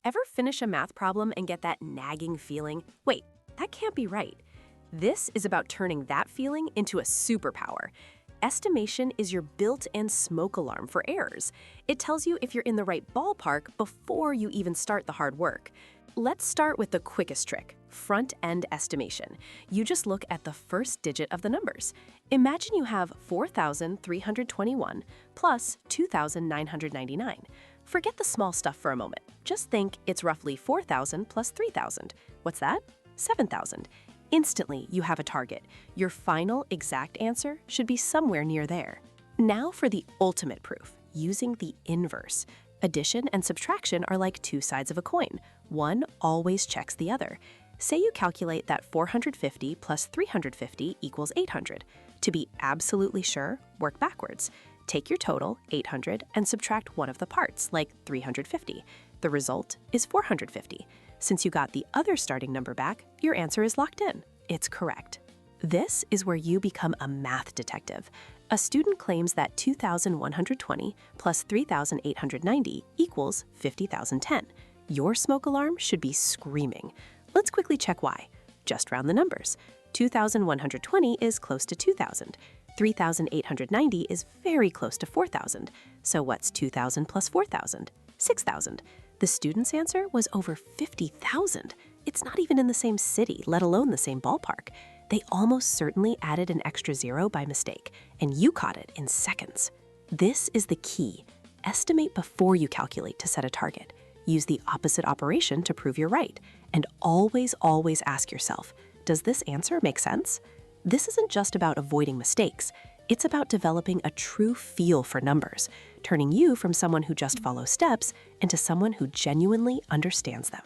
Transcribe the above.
Ever finish a math problem and get that nagging feeling? Wait, that can't be right. This is about turning that feeling into a superpower. Estimation is your built-in smoke alarm for errors. It tells you if you're in the right ballpark before you even start the hard work. Let's start with the quickest trick, front-end estimation. You just look at the first digit of the numbers. Imagine you have 4,321 plus 2,999. Forget the small stuff for a moment. Just think it's roughly 4,000 plus 3,000. What's that? 7,000. Instantly, you have a target. Your final exact answer should be somewhere near there. Now for the ultimate proof, using the inverse. Addition and subtraction are like two sides of a coin. One always checks the other. Say you calculate that 450 plus 350 equals 800. To be absolutely sure, work backwards. Take your total, 800, and subtract one of the parts, like 350. The result is 450. Since you got the other starting number back, your answer is locked in. It's correct. This is where you become a math detective. A student claims that 2,120 plus 3,890 equals 50,010. Your smoke alarm should be screaming. Let's quickly check why. Just round the numbers. 2,120 is close to 2,000. 3,890 is very close to 4,000. So what's 2,000 plus 4,000? 6,000. The student's answer was over 50,000. It's not even in the same city, let alone the same ballpark. They almost certainly added an extra zero by mistake, and you caught it in seconds. This is the key. Estimate before you calculate to set a target. Use the opposite operation to prove you're right. And always ask yourself, does this answer make sense? This isn't just about avoiding mistakes. It's about developing a true feel for numbers, turning you from someone who just follows steps into someone who genuinely understands them.